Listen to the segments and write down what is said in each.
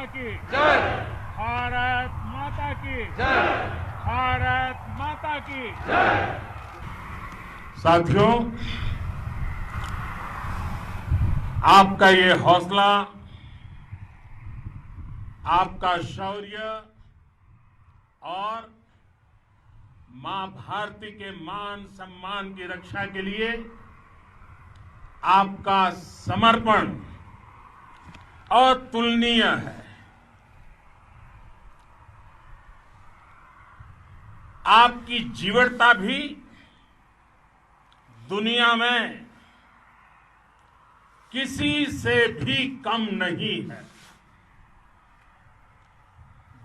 माता की जय। भारत माता की जय। भारत माता की जय। साथियों, आपका ये हौसला, आपका शौर्य और मां भारती के मान सम्मान की रक्षा के लिए आपका समर्पण अतुलनीय है। आपकी जीवटता भी दुनिया में किसी से भी कम नहीं है।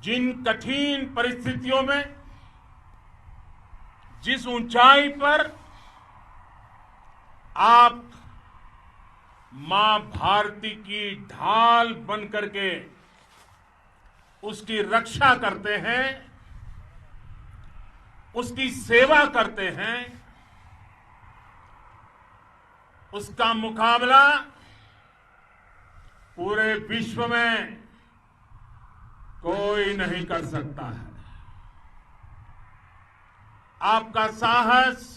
जिन कठिन परिस्थितियों में, जिस ऊंचाई पर आप मां भारती की ढाल बन करके उसकी रक्षा करते हैं, उसकी सेवा करते हैं, उसका मुकाबला पूरे विश्व में कोई नहीं कर सकता है। आपका साहस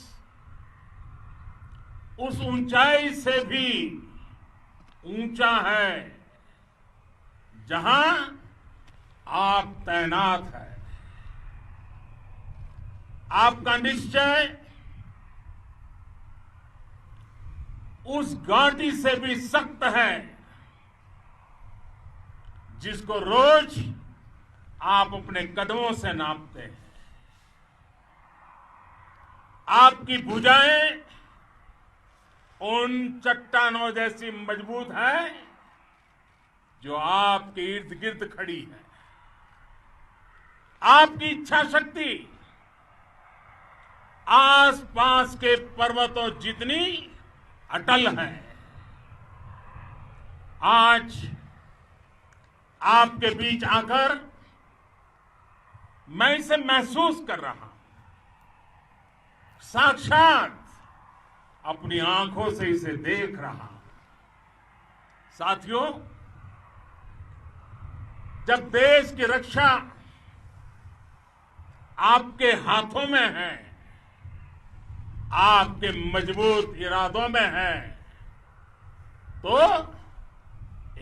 उस ऊंचाई से भी ऊंचा है जहां आप तैनात हैं। आपका निश्चय उस घाटी से भी सख्त है जिसको रोज आप अपने कदमों से नापते हैं। आपकी भुजाएं उन चट्टानों जैसी मजबूत है जो आपके इर्द गिर्द खड़ी है। आपकी इच्छा शक्ति आसपास के पर्वतों जितनी अटल है। आज आपके बीच आकर मैं इसे महसूस कर रहा हूं, साक्षात अपनी आंखों से इसे देख रहा हूं। साथियों, जब देश की रक्षा आपके हाथों में है, आपके मजबूत इरादों में है, तो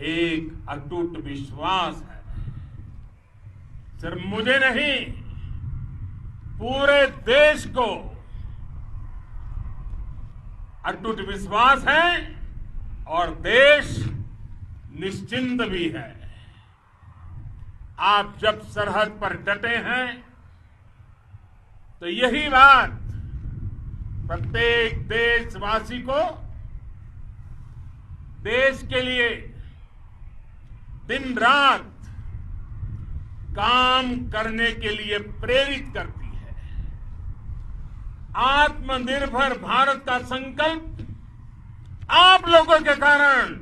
एक अटूट विश्वास है। सिर्फ मुझे नहीं, पूरे देश को अटूट विश्वास है और देश निश्चिंत भी है। आप जब सरहद पर डटे हैं तो यही बात प्रत्येक देशवासी को देश के लिए दिन रात काम करने के लिए प्रेरित करती है। आत्मनिर्भर भारत का संकल्प आप लोगों के कारण,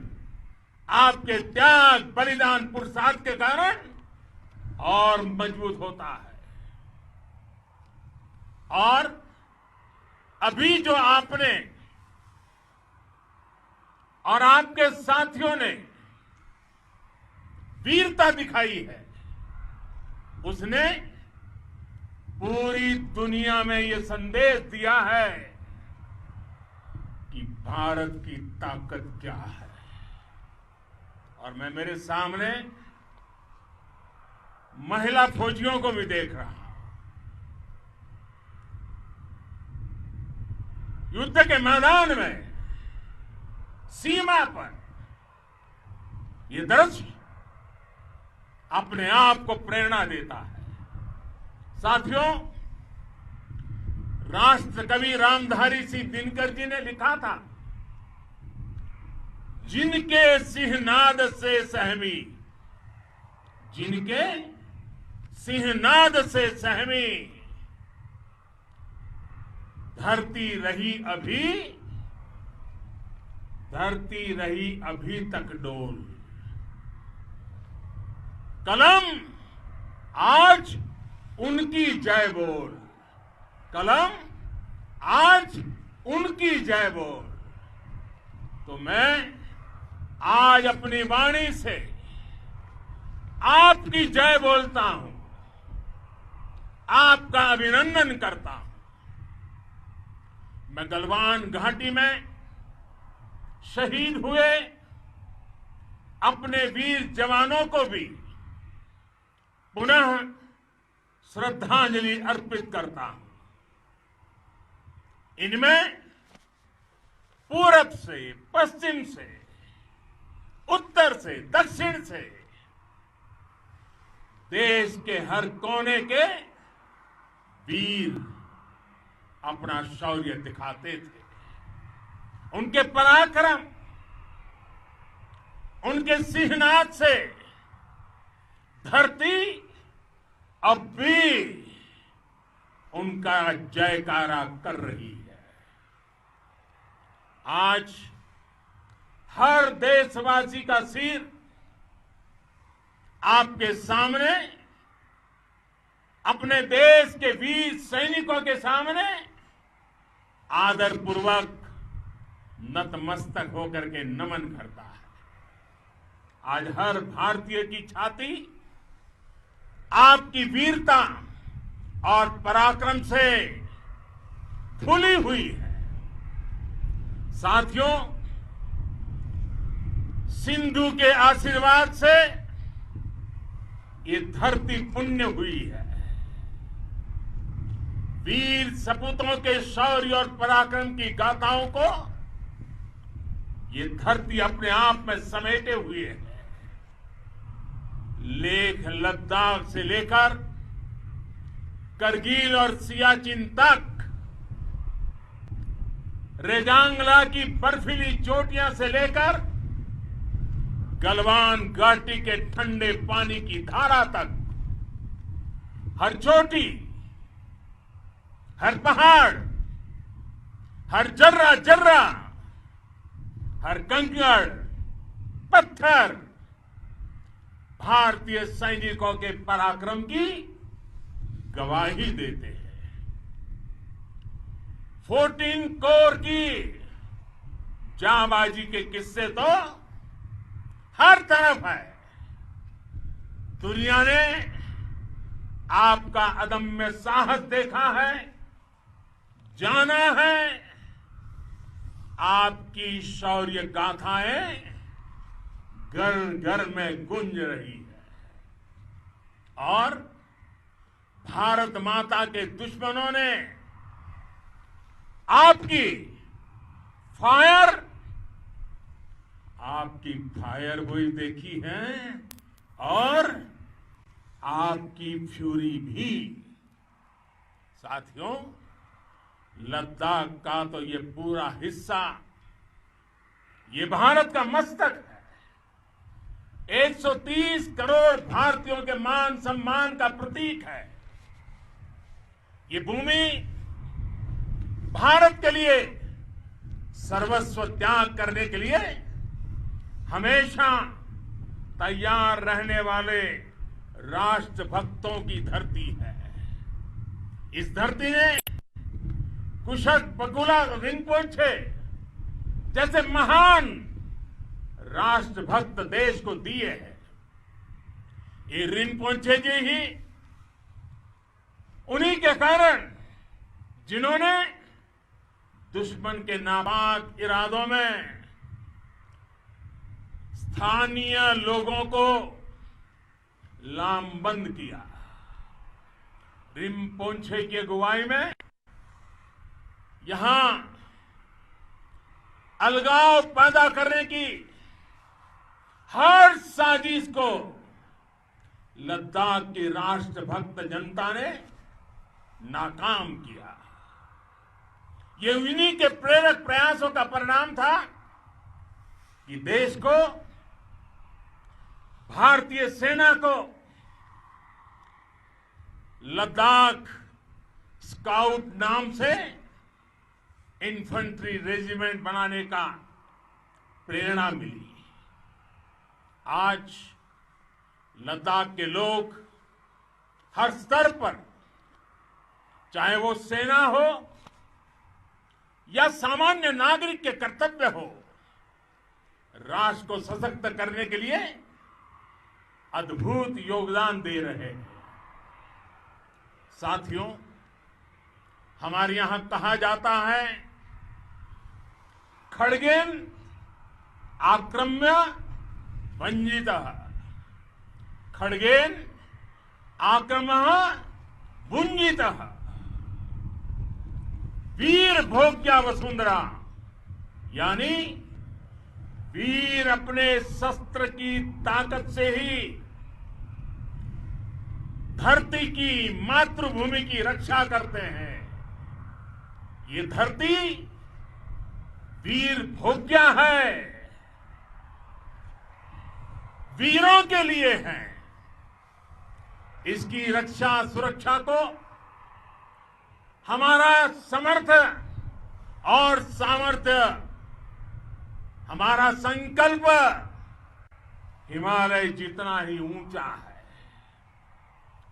आपके त्याग, बलिदान, पुरुषार्थ के कारण और मजबूत होता है। और अभी जो आपने और आपके साथियों ने वीरता दिखाई है, उसने पूरी दुनिया में यह संदेश दिया है कि भारत की ताकत क्या है। और मैं मेरे सामने महिला फौजियों को भी देख रहा हूं। युद्ध के मैदान में, सीमा पर यह दृश्य अपने आप को प्रेरणा देता है। साथियों, राष्ट्रकवि रामधारी सिंह दिनकर जी ने लिखा था, जिनके सिंहनाद से सहमी, जिनके सिंहनाद से सहमी, धरती रही अभी तक डोल। कलम आज उनकी जय बोल, कलम आज उनकी जय बोल। तो मैं आज अपनी वाणी से आपकी जय बोलता हूं, आपका अभिनंदन करता हूं। मैं गलवान घाटी में शहीद हुए अपने वीर जवानों को भी पुनः श्रद्धांजलि अर्पित करता हूं। इनमें पूरब से, पश्चिम से, उत्तर से, दक्षिण से देश के हर कोने के वीर अपना शौर्य दिखाते थे। उनके पराक्रम, उनके सिंहनाद से धरती अब भी उनका जयकारा कर रही है। आज हर देशवासी का सिर आपके सामने, अपने देश के वीर सैनिकों के सामने आदरपूर्वक नतमस्तक होकर के नमन करता है। आज हर भारतीय की छाती आपकी वीरता और पराक्रम से फूली हुई है। साथियों, सिंधु के आशीर्वाद से ये धरती पुण्य हुई है। वीर सपूतों के शौर्य और पराक्रम की गाथाओं को ये धरती अपने आप में समेटे हुए है। लेह लद्दाख से लेकर करगिल और सियाचिन तक, रेजांगला की बर्फीली चोटियां से लेकर गलवान घाटी के ठंडे पानी की धारा तक, हर चोटी, हर पहाड़, हर जर्रा जर्रा, हर कंकड़, पत्थर भारतीय सैनिकों के पराक्रम की गवाही देते हैं। 14 कोर की जांबाजी के किस्से तो हर तरफ है। दुनिया ने आपका अदम्य साहस देखा है, जाना है। आपकी शौर्य गाथाएं घर घर में गूंज रही है और भारत माता के दुश्मनों ने आपकी फायर हुई देखी है और आपकी फ्यूरी भी। साथियों, लद्दाख का तो ये पूरा हिस्सा ये भारत का मस्तक है। 130 करोड़ भारतीयों के मान सम्मान का प्रतीक है। ये भूमि भारत के लिए सर्वस्व त्याग करने के लिए हमेशा तैयार रहने वाले राष्ट्रभक्तों की धरती है। इस धरती ने कुशक बकुला रिनपोचे जैसे महान राष्ट्रभक्त देश को दिए हैं। ये रिनपोचे जी ही उन्हीं के कारण जिन्होंने दुश्मन के नापाक इरादों में स्थानीय लोगों को लामबंद किया। रिनपोचे की अगुवाई में यहां अलगाव पैदा करने की हर साजिश को लद्दाख की राष्ट्रभक्त जनता ने नाकाम किया। ये उन्हीं के प्रेरक प्रयासों का परिणाम था कि देश को, भारतीय सेना को लद्दाख स्काउट नाम से इन्फेंट्री रेजिमेंट बनाने का प्रेरणा मिली। आज लद्दाख के लोग हर स्तर पर, चाहे वो सेना हो या सामान्य नागरिक के कर्तव्य हो, राष्ट्र को सशक्त करने के लिए अद्भुत योगदान दे रहे हैं। साथियों, हमारे यहां कहा जाता है, खड्गेन आक्रम्य भंजितः, खड्गेन आक्रम्य भुंजितः, वीर भोग्या वसुंधरा, यानी वीर अपने शस्त्र की ताकत से ही धरती की, मातृभूमि की रक्षा करते हैं। ये धरती वीर भोग्या है, वीरों के लिए है। इसकी रक्षा सुरक्षा को हमारा समर्थ और सामर्थ्य, हमारा संकल्प हिमालय जितना ही ऊंचा है।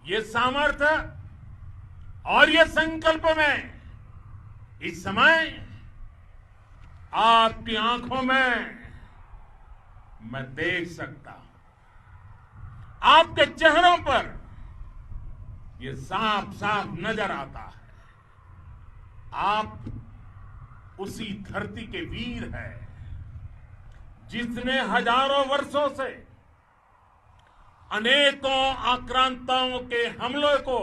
ये सामर्थ्य और ये संकल्प में इस समय आपकी आंखों में मैं देख सकता हूं, आपके चेहरों पर ये साफ साफ नजर आता है। आप उसी धरती के वीर हैं जिसने हजारों वर्षों से अनेकों आक्रांताओं के हमलों को,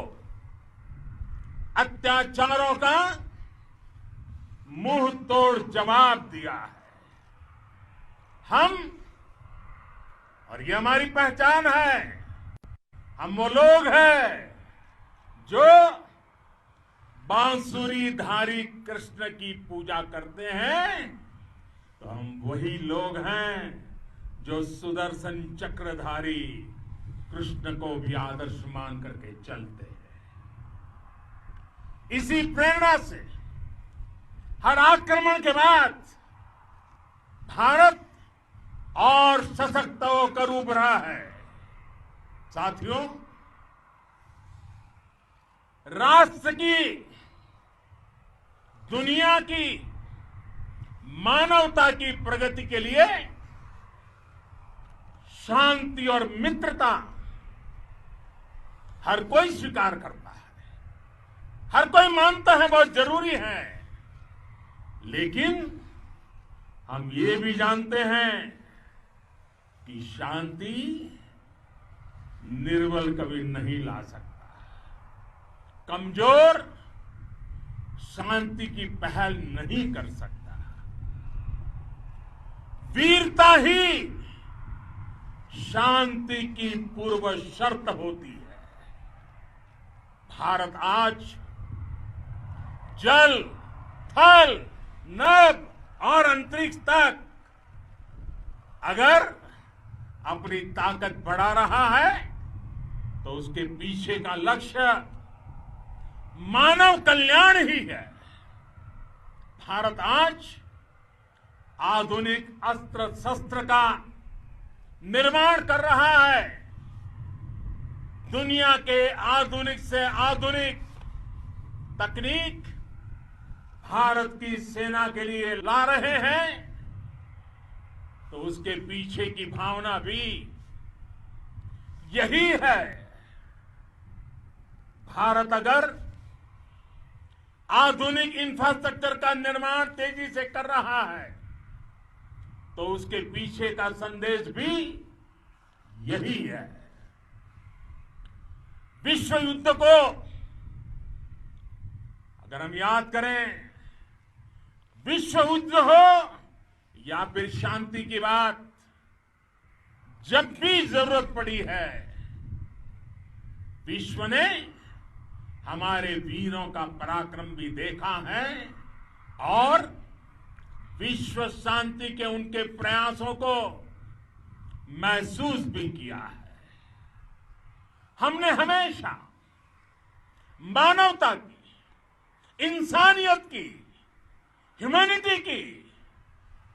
अत्याचारों का मुंह तोड़ जवाब दिया है। हम, और ये हमारी पहचान है, हम वो लोग हैं जो बांसुरीधारी कृष्ण की पूजा करते हैं, तो हम वही लोग हैं जो सुदर्शन चक्रधारी कृष्ण को भी आदर्श मान करके चलते हैं। इसी प्रेरणा से हर आक्रमण के बाद भारत और सशक्त होकर उभरा है। साथियों, राष्ट्र की, दुनिया की, मानवता की प्रगति के लिए शांति और मित्रता हर कोई स्वीकार करता है, हर कोई मानता है बहुत जरूरी है। लेकिन हम ये भी जानते हैं कि शांति निर्बल कभी नहीं ला सकता। कमजोर शांति की पहल नहीं कर सकता। वीरता ही शांति की पूर्व शर्त होती है। भारत आज जल, थल, नभ और अंतरिक्ष तक अगर अपनी ताकत बढ़ा रहा है तो उसके पीछे का लक्ष्य मानव कल्याण ही है। भारत आज आधुनिक अस्त्र शस्त्र का निर्माण कर रहा है। दुनिया के आधुनिक से आधुनिक तकनीक भारत की सेना के लिए ला रहे हैं, तो उसके पीछे की भावना भी यही है। भारत अगर आधुनिक इंफ्रास्ट्रक्चर का निर्माण तेजी से कर रहा है तो उसके पीछे का संदेश भी यही है। विश्व युद्ध को अगर हम याद करें, विश्व युद्ध हो या फिर शांति की बात, जब भी जरूरत पड़ी है विश्व ने हमारे वीरों का पराक्रम भी देखा है और विश्व शांति के उनके प्रयासों को महसूस भी किया है। हमने हमेशा मानवता की, इंसानियत की, ह्यूमैनिटी की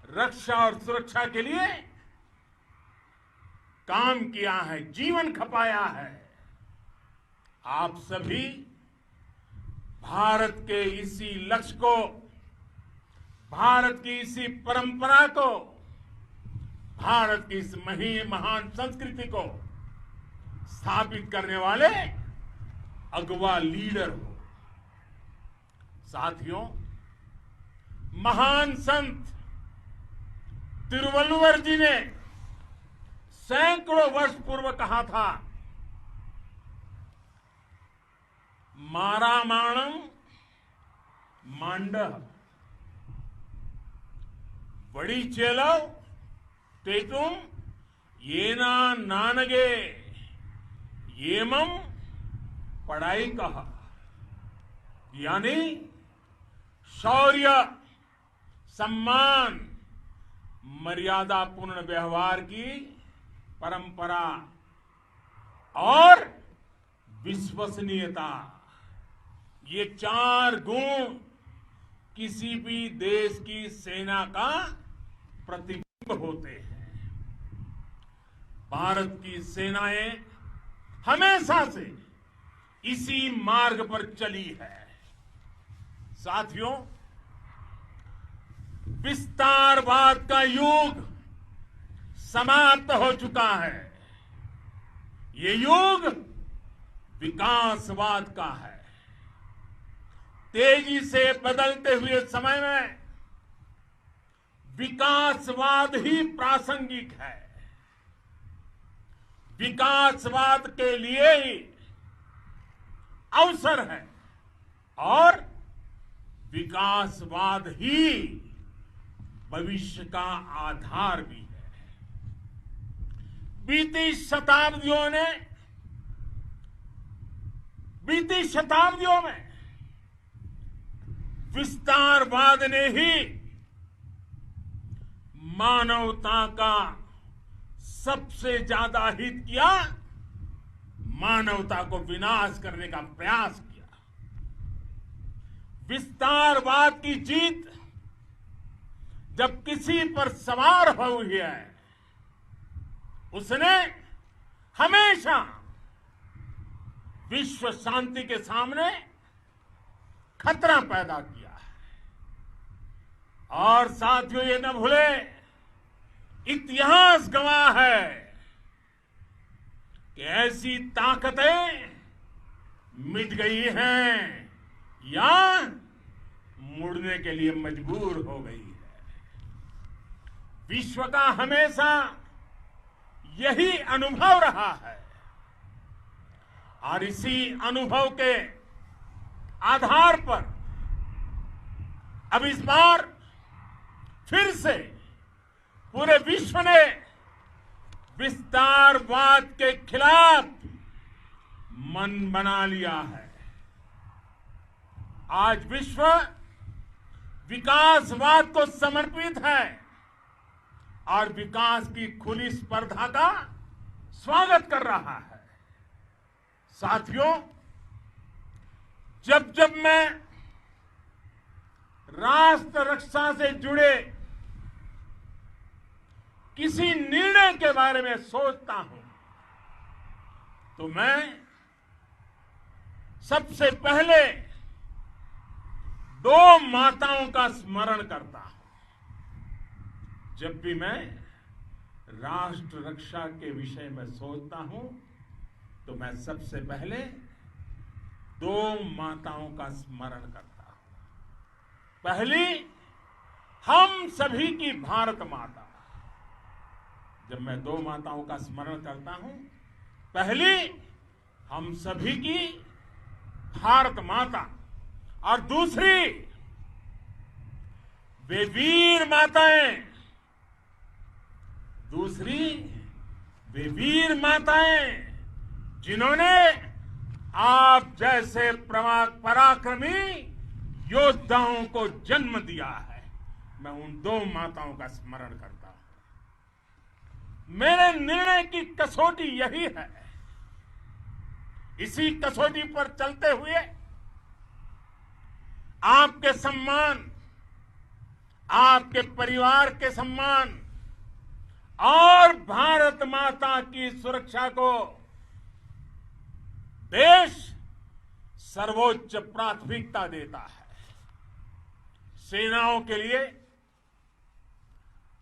रक्षा और सुरक्षा के लिए काम किया है, जीवन खपाया है। आप सभी भारत के इसी लक्ष्य को, भारत की इसी परंपरा को, भारत की इस महान संस्कृति को स्थापित करने वाले अगवा लीडर हो। साथियों, महान संत तिरुवल्लुवर जी ने सैकड़ों वर्ष पूर्व कहा था, मारामाणम मांडह वड़ी चेलव तेतुम येना नानगे येमम पढ़ाई कहा। यानी शौर्य, सम्मान, मर्यादा पूर्ण व्यवहार की परंपरा और विश्वसनीयता, ये 4 गुण किसी भी देश की सेना का प्रतिबिंब होते हैं। भारत की सेनाएं हमेशा से इसी मार्ग पर चली है। साथियों, विस्तारवाद का युग समाप्त हो चुका है। ये युग विकासवाद का है। तेजी से बदलते हुए समय में विकासवाद ही प्रासंगिक है। विकासवाद के लिए ही अवसर है और विकासवाद ही भविष्य का आधार भी है। बीती शताब्दियों में विस्तारवाद ने ही मानवता का सबसे ज्यादा हित किया, मानवता को विनाश करने का प्रयास किया। विस्तारवाद की जीत जब किसी पर सवार हुई है, उसने हमेशा विश्व शांति के सामने खतरा पैदा किया है। और साथियों, ये न भूले, इतिहास गवाह है कि ऐसी ताकतें मिट गई हैं या मुड़ने के लिए मजबूर हो गई है। विश्व का हमेशा यही अनुभव रहा है और इसी अनुभव के आधार पर अब इस बार फिर से पूरे विश्व ने विस्तारवाद के खिलाफ मन बना लिया है। आज विश्व विकासवाद को समर्पित है और विकास की खुली स्पर्धा का स्वागत कर रहा है। साथियों, जब जब मैं राष्ट्र रक्षा से जुड़े किसी निर्णय के बारे में सोचता हूं तो मैं सबसे पहले 2 माताओं का स्मरण करता हूं। जब भी मैं राष्ट्र रक्षा के विषय में सोचता हूं तो मैं सबसे पहले 2 माताओं का स्मरण करता हूं। पहली, हम सभी की भारत माता। जब मैं 2 माताओं का स्मरण करता हूं, पहली हम सभी की भारत माता और दूसरी वे वीर माताएं, जिन्होंने आप जैसे पराक्रमी योद्धाओं को जन्म दिया है। मैं उन 2 माताओं का स्मरण करता हूं। मेरे निर्णय की कसौटी यही है। इसी कसौटी पर चलते हुए आपके सम्मान, आपके परिवार के सम्मान और भारत माता की सुरक्षा को देश सर्वोच्च प्राथमिकता देता है। सेनाओं के लिए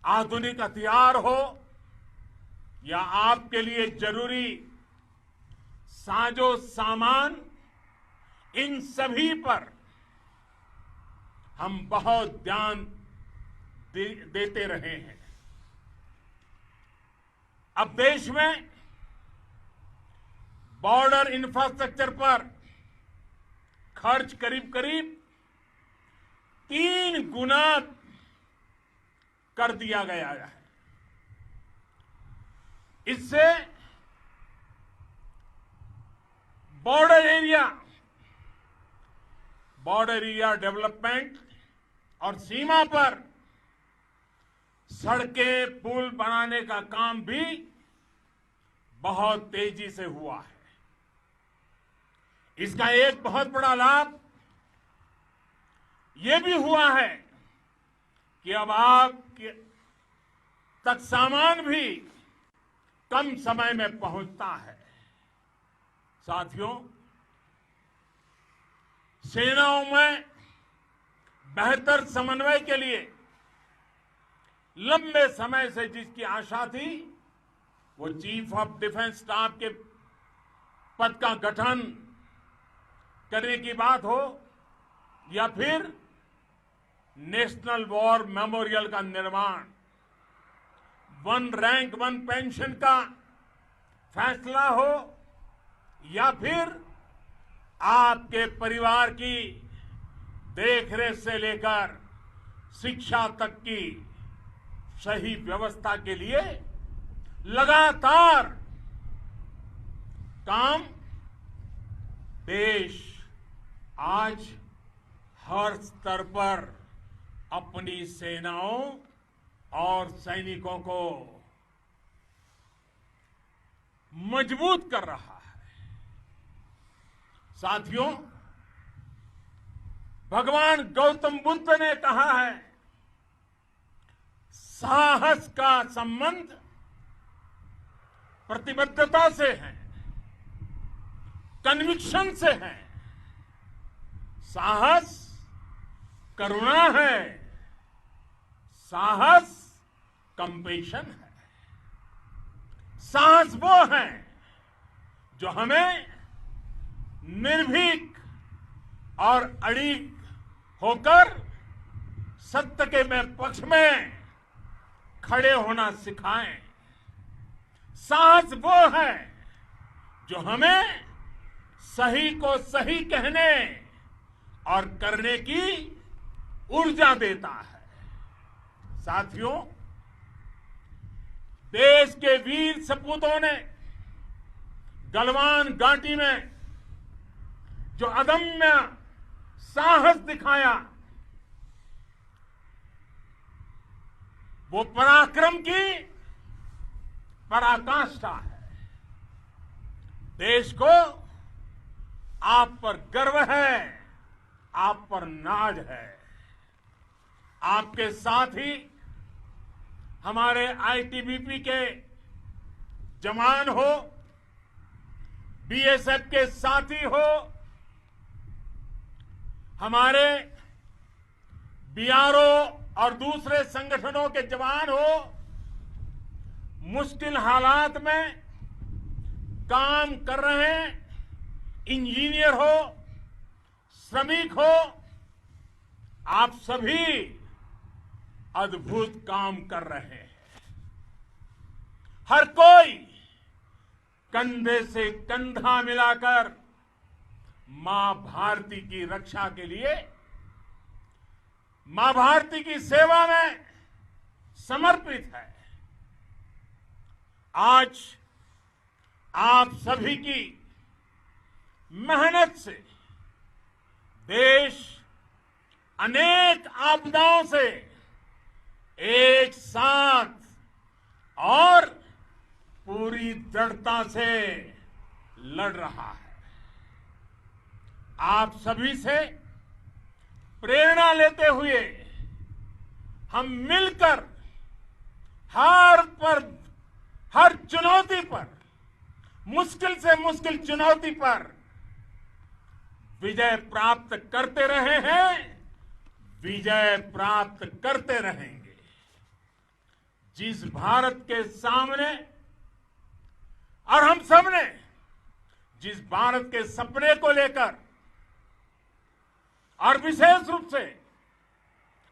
आधुनिक हथियार हो या आपके लिए जरूरी साजो सामान, इन सभी पर हम बहुत ध्यान देते रहे हैं। अब देश में बॉर्डर इंफ्रास्ट्रक्चर पर खर्च करीब करीब 3 गुना कर दिया गया है। इससे बॉर्डर एरिया डेवलपमेंट और सीमा पर सड़कें पुल बनाने का काम भी बहुत तेजी से हुआ है। इसका एक बहुत बड़ा लाभ ये भी हुआ है कि अब आप तक सामान भी कम समय में पहुंचता है। साथियों, सेनाओं में बेहतर समन्वय के लिए लंबे समय से जिसकी आशा थी, वो चीफ ऑफ डिफेंस स्टाफ के पद का गठन करने की बात हो या फिर नेशनल वॉर मेमोरियल का निर्माण, 1 रैंक 1 पेंशन का फैसला हो या फिर आपके परिवार की देखरेख से लेकर शिक्षा तक की सही व्यवस्था के लिए लगातार काम देश आज हर स्तर पर अपनी सेनाओं और सैनिकों को मजबूत कर रहा है। साथियों, भगवान गौतम बुद्ध ने कहा है, साहस का संबंध प्रतिबद्धता से है, कन्विक्शन से है। साहस करुणा है, साहस कंपेशन है। साहस वो है जो हमें निर्भीक और अड़िग होकर सत्य के पक्ष में खड़े होना सिखाएं। साहस वो है जो हमें सही को सही कहने और करने की ऊर्जा देता है। साथियों, देश के वीर सपूतों ने गलवान घाटी में जो अदम्य साहस दिखाया, वो पराक्रम की पराकाष्ठा है। देश को आप पर गर्व है, आप पर नाज है। आपके साथ ही हमारे आईटीबीपी के जवान हो, बीएसएफ के साथी हो, हमारे बीआरओ और दूसरे संगठनों के जवान हो, मुश्किल हालात में काम कर रहे हैं, इंजीनियर हो, श्रमिक हो, आप सभी अद्भुत काम कर रहे हैं। हर कोई कंधे से कंधा मिलाकर मां भारती की रक्षा के लिए, मां भारती की सेवा में समर्पित है। आज आप सभी की मेहनत से देश अनेक आपदाओं से एक साथ और पूरी दृढ़ता से लड़ रहा है। आप सभी से प्रेरणा लेते हुए हम मिलकर हर चुनौती पर, मुश्किल से मुश्किल चुनौती पर विजय प्राप्त करते रहे हैं, विजय प्राप्त करते रहेंगे। जिस भारत के सामने और हम सबने जिस भारत के सपने को लेकर और विशेष रूप से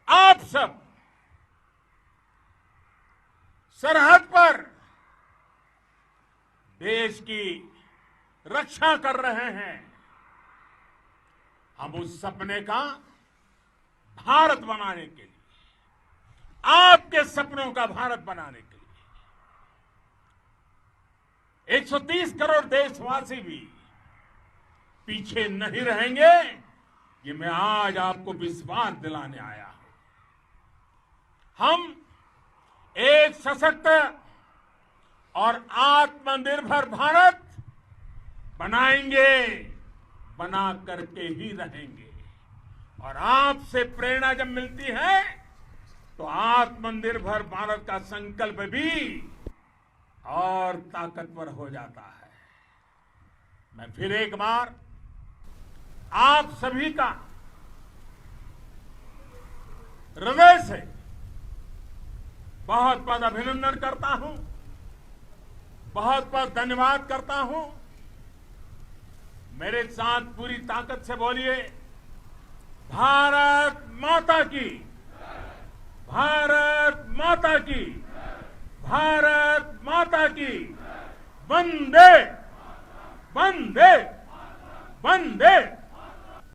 आप सब सरहद पर देश की रक्षा कर रहे हैं। हम उस सपने का भारत बनाने के लिए, आपके सपनों का भारत बनाने के लिए 130 करोड़ देशवासी भी पीछे नहीं रहेंगे, ये मैं आज आपको विश्वास दिलाने आया हूं। हम एक सशक्त और आत्मनिर्भर भारत बनाएंगे, बना करके ही रहेंगे। और आपसे प्रेरणा जब मिलती है तो आत्मनिर्भर भारत का संकल्प भी और ताकतवर हो जाता है। मैं फिर एक बार आप सभी का हृदय से बहुत बहुत अभिनंदन करता हूं, बहुत बहुत धन्यवाद करता हूं। मेरे साथ पूरी ताकत से बोलिए, भारत माता की, भारत माता की, भारत माता की, वंदे वंदे वंदे।